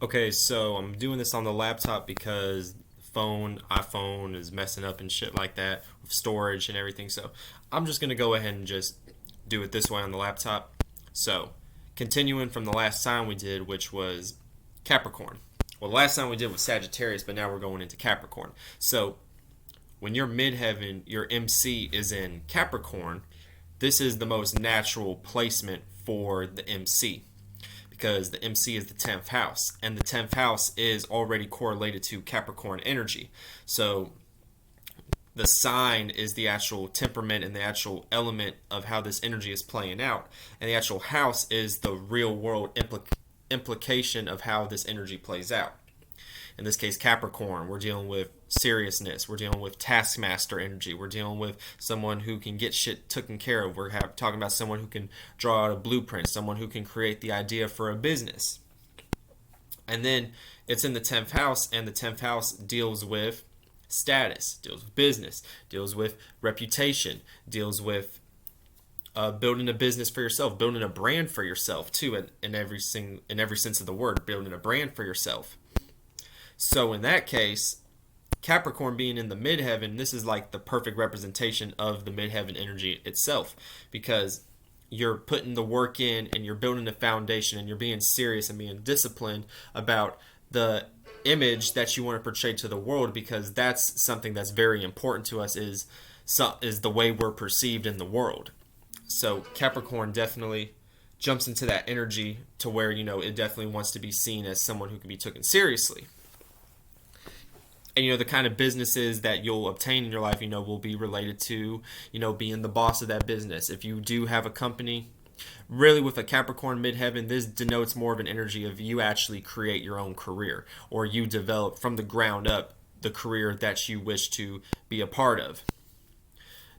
Okay, so I'm doing this on the laptop because iPhone is messing up and shit like that with storage and everything. So I'm just gonna go ahead and just do it this way on the laptop. So continuing from the last sign we did, which was Capricorn. Well, the last sign we did was Sagittarius, but now we're going into Capricorn. So when your midheaven, your MC is in Capricorn, this is the most natural placement for the MC because the MC is the 10th house, and the 10th house is already correlated to Capricorn energy. So the sign is the actual temperament and the actual element of how this energy is playing out, and the actual house is the real world implication of how this energy plays out. In this case, Capricorn, we're dealing with seriousness. We're dealing with taskmaster energy. We're dealing with someone who can get shit taken care of. We're talking about someone who can draw out a blueprint, someone who can create the idea for a business. And then it's in the 10th house, and the 10th house deals with status, deals with business, deals with reputation, deals with building a business for yourself, building a brand for yourself too, in every sense of the word, building a brand for yourself. So in that case, Capricorn being in the midheaven, this is like the perfect representation of the midheaven energy itself, because you're putting the work in and you're building a foundation and you're being serious and being disciplined about the image that you want to portray to the world, because that's something that's very important to us, is the way we're perceived in the world. So Capricorn definitely jumps into that energy to where, it definitely wants to be seen as someone who can be taken seriously. And the kind of businesses that you'll obtain in your life, will be related to, being the boss of that business. If you do have a company, really with a Capricorn midheaven, this denotes more of an energy of you actually create your own career, or you develop from the ground up the career that you wish to be a part of.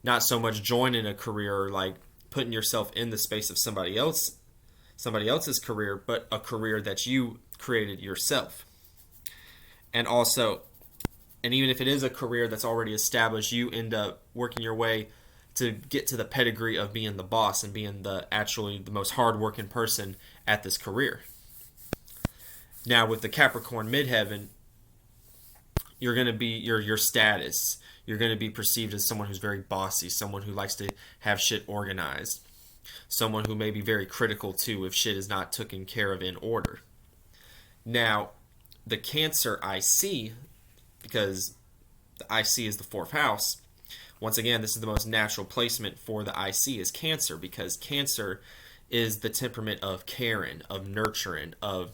Not so much joining a career or like putting yourself in the space of somebody else's career, but a career that you created yourself. And even if it is a career that's already established, you end up working your way to get to the pedigree of being the boss and being the most hardworking person at this career. Now with the Capricorn midheaven, you're going to be your status. You're going to be perceived as someone who's very bossy, someone who likes to have shit organized, someone who may be very critical too if shit is not taken care of in order. Now, the Cancer IC, because the IC is the 4th house. Once again, this is the most natural placement for the IC is Cancer, because Cancer is the temperament of caring, of nurturing, of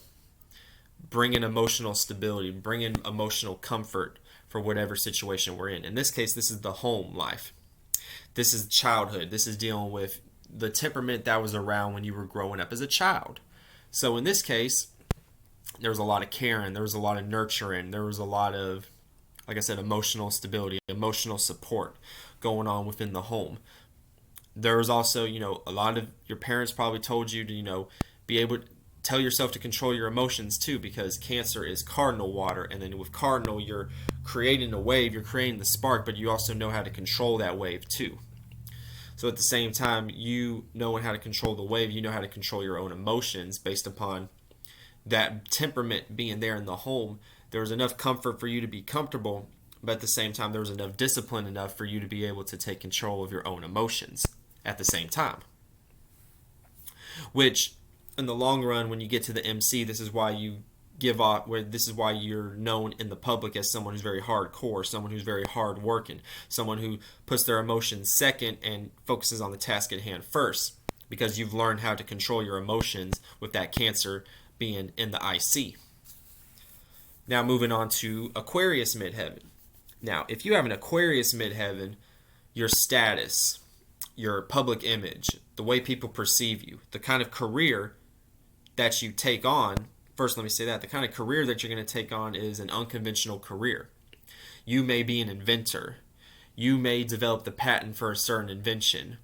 bringing emotional stability, bringing emotional comfort for whatever situation we're in. In this case, this is the home life. This is childhood. This is dealing with the temperament that was around when you were growing up as a child. So in this case, there was a lot of caring, there was a lot of nurturing, there was a lot of, like I said, emotional stability, emotional support going on within the home. There was also, a lot of your parents probably told you to, be able to tell yourself to control your emotions too, because Cancer is cardinal water, and then with cardinal, you're creating a wave, you're creating the spark, but you also know how to control that wave too. So at the same time, you knowing how to control the wave, you know how to control your own emotions based upon that temperament being there in the home. There was enough comfort for you to be comfortable, but at the same time, there was enough discipline enough for you to be able to take control of your own emotions at the same time. Which, in the long run, when you get to the MC, this is why this is why you're known in the public as someone who's very hardcore, someone who's very hardworking, someone who puts their emotions second and focuses on the task at hand first, because you've learned how to control your emotions with that Cancer being in the IC. Now moving on to Aquarius midheaven. Now, if you have an Aquarius midheaven, your status, your public image, the way people perceive you, the kind of career that you take on, first let me say that, the kind of career that you're going to take on is an unconventional career. You may be an inventor. You may develop the patent for a certain invention.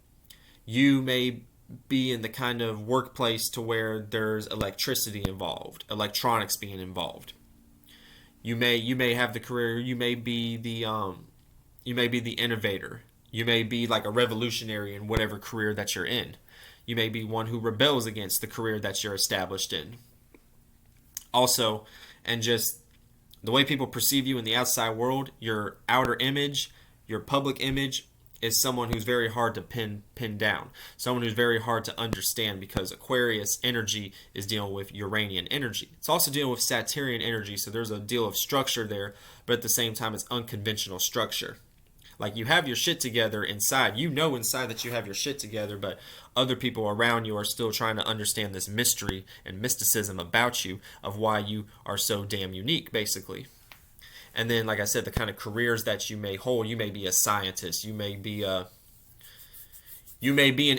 You may be in the kind of workplace to where there's electricity involved, electronics being involved. You may have the career. You may be the innovator. You may be like a revolutionary in whatever career that you're in. You may be one who rebels against the career that you're established in. Also, and just the way people perceive you in the outside world, your outer image, your public image is someone who's very hard to pin down. Someone who's very hard to understand, because Aquarius energy is dealing with Uranian energy. It's also dealing with Saturnian energy, so there's a deal of structure there, but at the same time it's unconventional structure. Like, you have your shit together inside. You know inside that you have your shit together, but other people around you are still trying to understand this mystery and mysticism about you, of why you are so damn unique, basically. And then, like I said, the kind of careers that you may hold. You may be a scientist. You may be an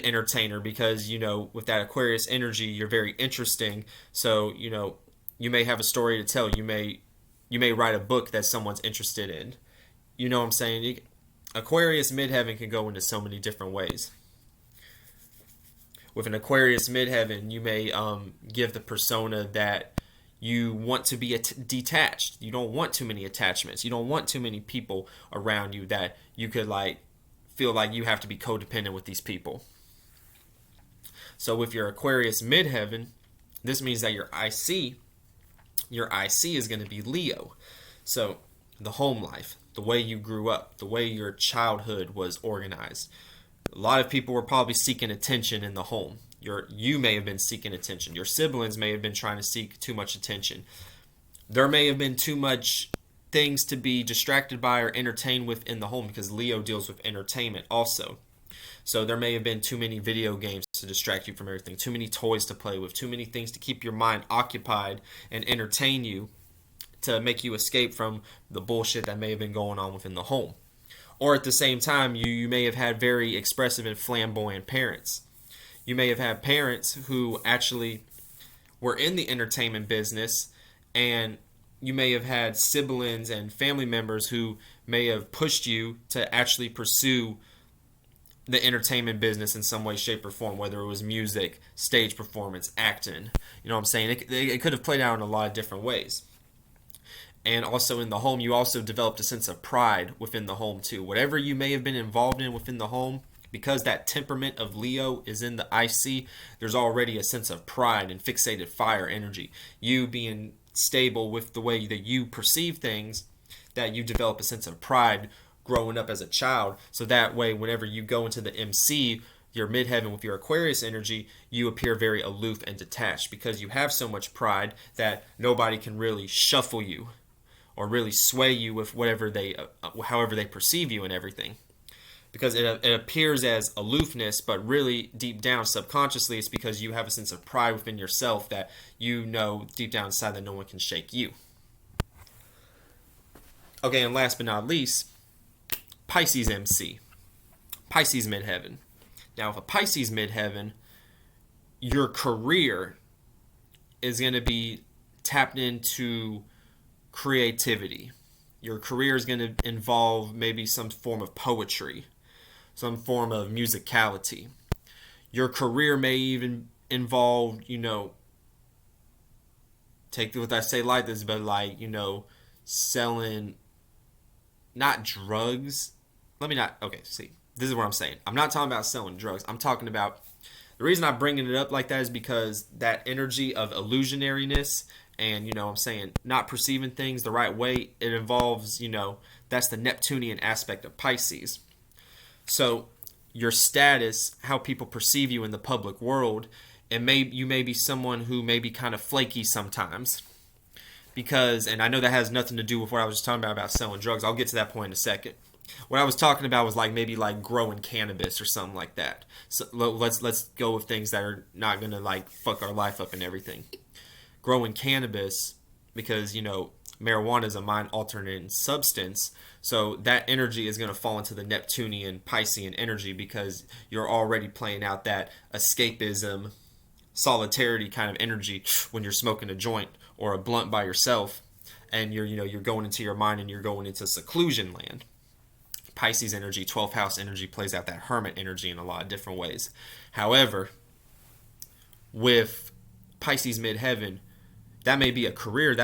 entertainer, because, with that Aquarius energy, you're very interesting. So, you may have a story to tell. You may write a book that someone's interested in. You know what I'm saying? Aquarius midheaven can go into so many different ways. With an Aquarius midheaven, you may give the persona that you want to be detached. You don't want too many attachments. You don't want too many people around you that you could feel like you have to be codependent with these people. So with your Aquarius midheaven, this means that your IC is going to be Leo. So the home life, the way you grew up, the way your childhood was organized. A lot of people were probably seeking attention in the home. You may have been seeking attention. Your siblings may have been trying to seek too much attention. There may have been too much things to be distracted by or entertained with in the home, because Leo deals with entertainment also. So there may have been too many video games to distract you from everything, too many toys to play with, too many things to keep your mind occupied and entertain you, to make you escape from the bullshit that may have been going on within the home. Or at the same time, you may have had very expressive and flamboyant parents. You may have had parents who actually were in the entertainment business, and you may have had siblings and family members who may have pushed you to actually pursue the entertainment business in some way, shape, or form, whether it was music, stage performance, acting. You know what I'm saying? It could have played out in a lot of different ways. And also in the home, you also developed a sense of pride within the home too. Whatever you may have been involved in within the home, because that temperament of Leo is in the IC, there's already a sense of pride and fixated fire energy. You being stable with the way that you perceive things, that you develop a sense of pride growing up as a child. So that way, whenever you go into the MC, your midheaven with your Aquarius energy, you appear very aloof and detached, because you have so much pride that nobody can really shuffle you or really sway you with however they perceive you and everything. Because it appears as aloofness, but really deep down, subconsciously, it's because you have a sense of pride within yourself that you know deep down inside that no one can shake you. Okay, and last but not least, Pisces MC. Pisces midheaven. Now, with a Pisces midheaven, your career is going to be tapped into creativity. Your career is going to involve maybe some form of poetry, some form of musicality. Your career may even involve, take what I say like this, but selling, not drugs. See, this is what I'm saying. I'm not talking about selling drugs. I'm talking about, the reason I'm bringing it up like that is because that energy of illusionariness and, not perceiving things the right way, it involves, that's the Neptunian aspect of Pisces. So your status, how people perceive you in the public world, you may be someone who may be kind of flaky sometimes. Because, and I know that has nothing to do with what I was just talking about selling drugs. I'll get to that point in a second. What I was talking about was maybe growing cannabis or something like that. So let's go with things that are not going to fuck our life up and everything. Growing cannabis, because, marijuana is a mind-altering substance, so that energy is going to fall into the Neptunian, Piscean energy, because you're already playing out that escapism, solitarity kind of energy when you're smoking a joint or a blunt by yourself, and you're going into your mind and you're going into seclusion land. Pisces energy, 12th house energy, plays out that hermit energy in a lot of different ways. However, with Pisces midheaven, that may be a career,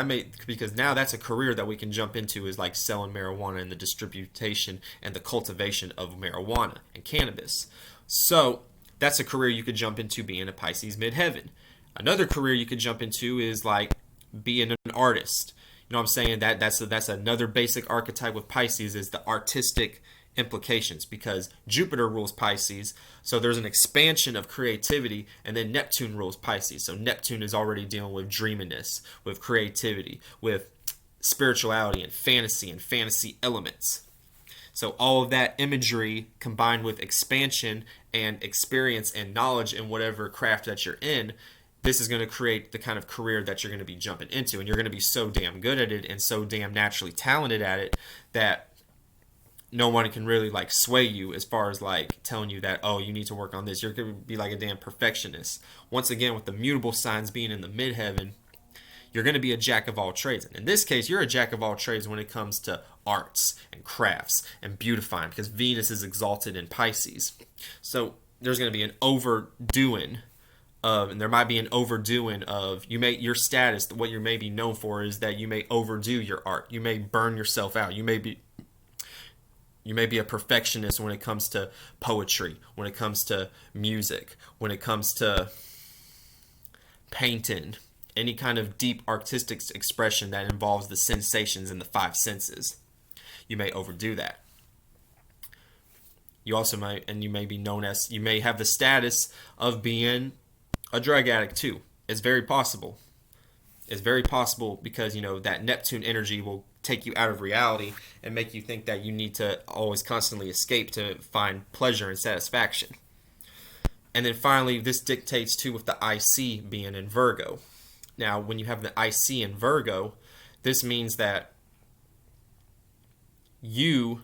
because now that's a career that we can jump into, is selling marijuana and the distribution and the cultivation of marijuana and cannabis. So that's a career you could jump into, being a Pisces midheaven. Another career you could jump into is being an artist. You know what I'm saying? That's another basic archetype with Pisces is the artistic implications, because Jupiter rules Pisces, so there's an expansion of creativity, and then Neptune rules Pisces. So Neptune is already dealing with dreaminess, with creativity, with spirituality and fantasy elements. So all of that imagery combined with expansion and experience and knowledge in whatever craft that you're in, this is going to create the kind of career that you're going to be jumping into. And you're going to be so damn good at it and so damn naturally talented at it that no one can really like sway you as far as like telling you that, oh, you need to work on this. You're going to be like a damn perfectionist. Once again, with the mutable signs being in the midheaven, you're going to be a jack of all trades. And in this case, you're a jack of all trades when it comes to arts and crafts and beautifying, because Venus is exalted in Pisces. So there's going to be an overdoing of, and there might be an overdoing of, your status, what you're maybe known for is that you may overdo your art. You may burn yourself out. You may be a perfectionist when it comes to poetry, when it comes to music, when it comes to painting, any kind of deep artistic expression that involves the sensations and the five senses. You may overdo that. You also might, and you may be known as, you may have the status of being a drug addict too. It's very possible. It's very possible because, that Neptune energy will take you out of reality and make you think that you need to always constantly escape to find pleasure and satisfaction. And then finally, this dictates too with the IC being in Virgo. Now, when you have the IC in Virgo, this means that you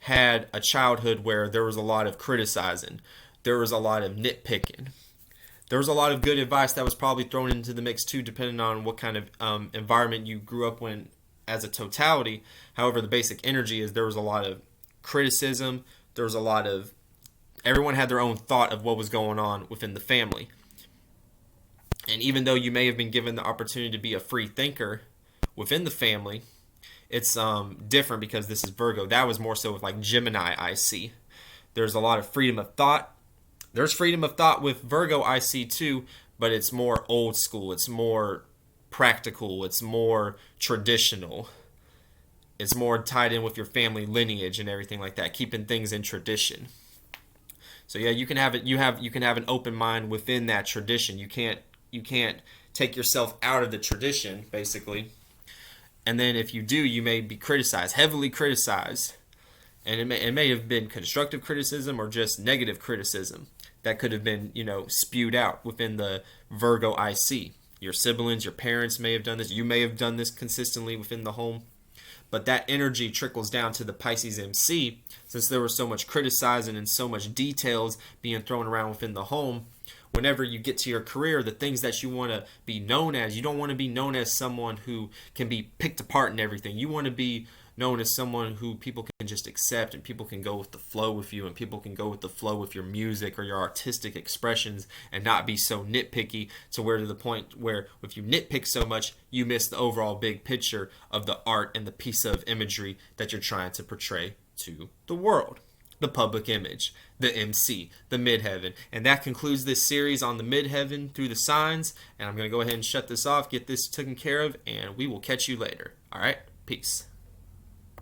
had a childhood where there was a lot of criticizing, there was a lot of nitpicking, there was a lot of good advice that was probably thrown into the mix too, depending on what kind of environment you grew up in as a totality. However, the basic energy is there was a lot of criticism, there was a lot of, everyone had their own thought of what was going on within the family. And even though you may have been given the opportunity to be a free thinker within the family, it's different because this is Virgo. That was more so with like Gemini IC. There's a lot of freedom of thought. There's freedom of thought with Virgo IC too, but it's more old school. It's more practical. It's more traditional. It's more tied in with your family lineage and everything like that, keeping things in tradition. So yeah, you can have it. You can have an open mind within that tradition. You can't take yourself out of the tradition, basically. And then if you do, you may be criticized, heavily criticized. And it may have been constructive criticism or just negative criticism that could have been, spewed out within the Virgo IC. Your siblings, your parents may have done this. You may have done this consistently within the home. But that energy trickles down to the Pisces MC, since there was so much criticizing and so much details being thrown around within the home. Whenever you get to your career, the things that you want to be known as, you don't want to be known as someone who can be picked apart and everything. You want to be known as someone who people can just accept, and people can go with the flow with you, and people can go with the flow with your music or your artistic expressions and not be so nitpicky to the point where if you nitpick so much, you miss the overall big picture of the art and the piece of imagery that you're trying to portray to the world. The public image, the MC, the midheaven. And that concludes this series on the midheaven through the signs. And I'm going to go ahead and shut this off, get this taken care of, and we will catch you later. All right, peace.